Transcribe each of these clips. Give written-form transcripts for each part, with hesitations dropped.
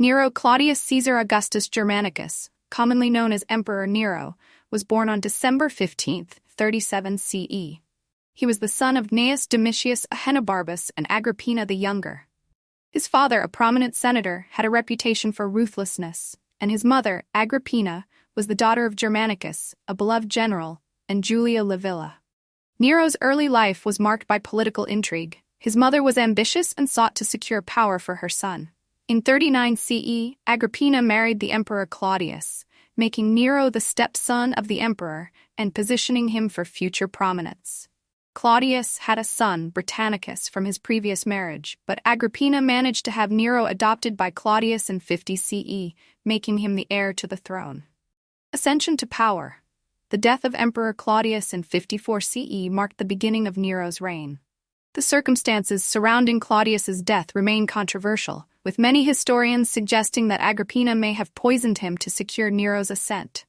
Nero Claudius Caesar Augustus Germanicus, commonly known as Emperor Nero, was born on December 15, 37 CE. He was the son of Gnaeus Domitius Ahenobarbus and Agrippina the Younger. His father, a prominent senator, had a reputation for ruthlessness, and his mother, Agrippina, was the daughter of Germanicus, a beloved general, and Julia Livilla. Nero's early life was marked by political intrigue. His mother was ambitious and sought to secure power for her son. In 39 CE, Agrippina married the Emperor Claudius, making Nero the stepson of the emperor and positioning him for future prominence. Claudius had a son, Britannicus, from his previous marriage, but Agrippina managed to have Nero adopted by Claudius in 50 CE, making him the heir to the throne. Ascension to power. The death of Emperor Claudius in 54 CE marked the beginning of Nero's reign. The circumstances surrounding Claudius's death remain controversial, with many historians suggesting that Agrippina may have poisoned him to secure Nero's ascent.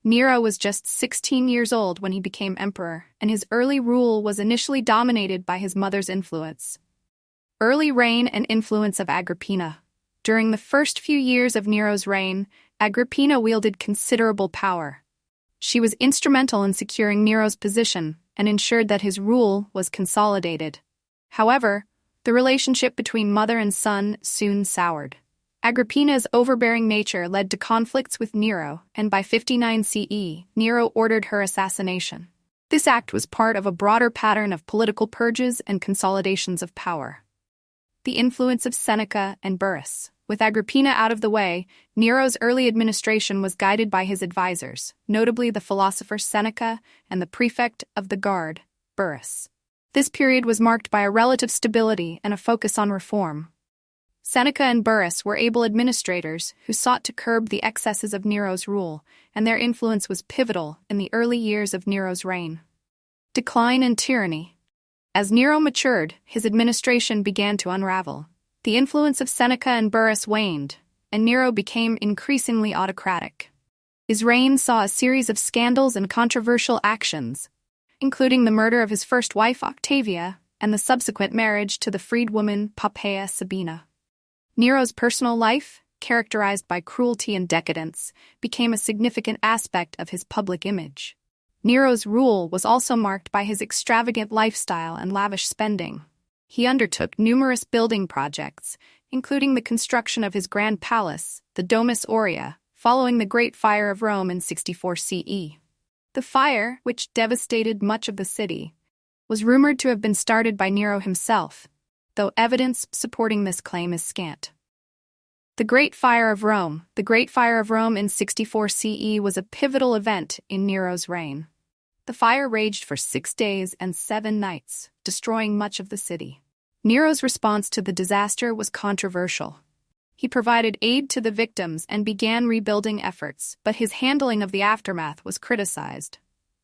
Nero was just 16 years old when he became emperor, and his early rule was initially dominated by his mother's influence. Early reign and influence of Agrippina. During the first few years of Nero's reign, Agrippina wielded considerable power. She was instrumental in securing Nero's position and ensured that his rule was consolidated. However, the relationship between mother and son soon soured. Agrippina's overbearing nature led to conflicts with Nero, and by 59 CE, Nero ordered her assassination. This act was part of a broader pattern of political purges and consolidations of power. The influence of Seneca and Burrus. With Agrippina out of the way, Nero's early administration was guided by his advisors, notably the philosopher Seneca and the prefect of the guard, Burrus. This period was marked by a relative stability and a focus on reform. Seneca and Burrus were able administrators who sought to curb the excesses of Nero's rule, and their influence was pivotal in the early years of Nero's reign. Decline and tyranny. As Nero matured, his administration began to unravel. The influence of Seneca and Burrus waned, and Nero became increasingly autocratic. His reign saw a series of scandals and controversial actions, including the murder of his first wife Octavia and the subsequent marriage to the freedwoman Poppaea Sabina. Nero's personal life, characterized by cruelty and decadence, became a significant aspect of his public image. Nero's rule was also marked by his extravagant lifestyle and lavish spending. He undertook numerous building projects, including the construction of his grand palace, the Domus Aurea, following the Great Fire of Rome in 64 CE. The fire, which devastated much of the city, was rumored to have been started by Nero himself, though evidence supporting this claim is scant. The Great Fire of Rome. The Great Fire of Rome in 64 CE was a pivotal event in Nero's reign. The fire raged for 6 days and 7 nights, destroying much of the city. Nero's response to the disaster was controversial. He provided aid to the victims and began rebuilding efforts, but his handling of the aftermath was criticized.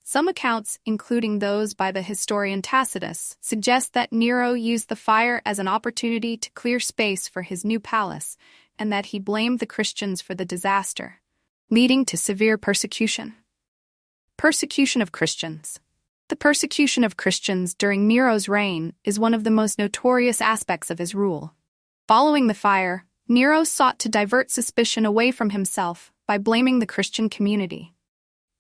Some accounts, including those by the historian Tacitus, suggest that Nero used the fire as an opportunity to clear space for his new palace, and that he blamed the Christians for the disaster, leading to severe persecution. Persecution of Christians. The persecution of Christians during Nero's reign is one of the most notorious aspects of his rule. Following the fire, Nero sought to divert suspicion away from himself by blaming the Christian community.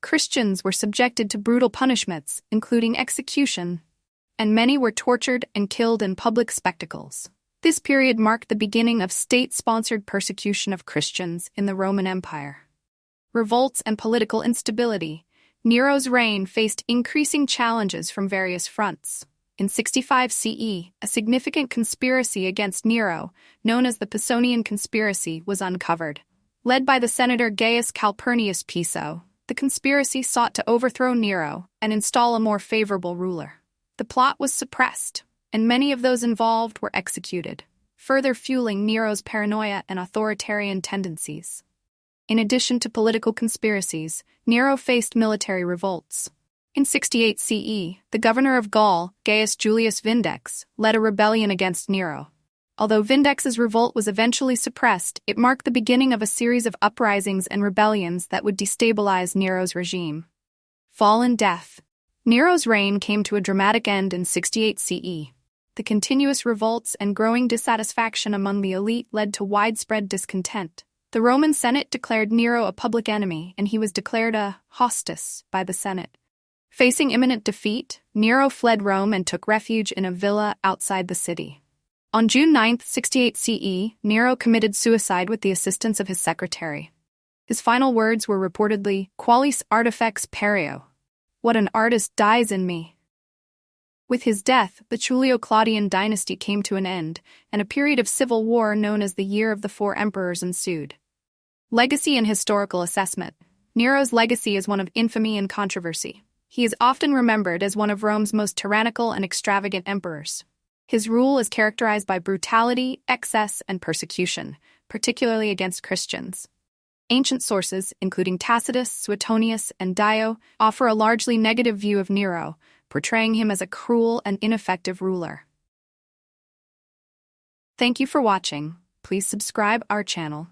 Christians were subjected to brutal punishments, including execution, and many were tortured and killed in public spectacles. This period marked the beginning of state-sponsored persecution of Christians in the Roman Empire. Revolts and political instability. Nero's reign faced increasing challenges from various fronts. In 65 CE, a significant conspiracy against Nero, known as the Pisonian Conspiracy, was uncovered. Led by the senator Gaius Calpurnius Piso, the conspiracy sought to overthrow Nero and install a more favorable ruler. The plot was suppressed, and many of those involved were executed, further fueling Nero's paranoia and authoritarian tendencies. In addition to political conspiracies, Nero faced military revolts. In 68 CE, the governor of Gaul, Gaius Julius Vindex, led a rebellion against Nero. Although Vindex's revolt was eventually suppressed, it marked the beginning of a series of uprisings and rebellions that would destabilize Nero's regime. Fall and death. Nero's reign came to a dramatic end in 68 CE. The continuous revolts and growing dissatisfaction among the elite led to widespread discontent. The Roman Senate declared Nero a public enemy, and he was declared a hostis by the Senate. Facing imminent defeat, Nero fled Rome and took refuge in a villa outside the city. On June 9, 68 CE, Nero committed suicide with the assistance of his secretary. His final words were reportedly, "Qualis artifex pereo." What an artist dies in me. With his death, the Julio-Claudian dynasty came to an end, and a period of civil war known as the Year of the Four Emperors ensued. Legacy and historical assessment. Nero's legacy is one of infamy and controversy. He is often remembered as one of Rome's most tyrannical and extravagant emperors. His rule is characterized by brutality, excess, and persecution, particularly against Christians. Ancient sources, including Tacitus, Suetonius, and Dio, offer a largely negative view of Nero, portraying him as a cruel and ineffective ruler. Thank you for watching. Please subscribe our channel.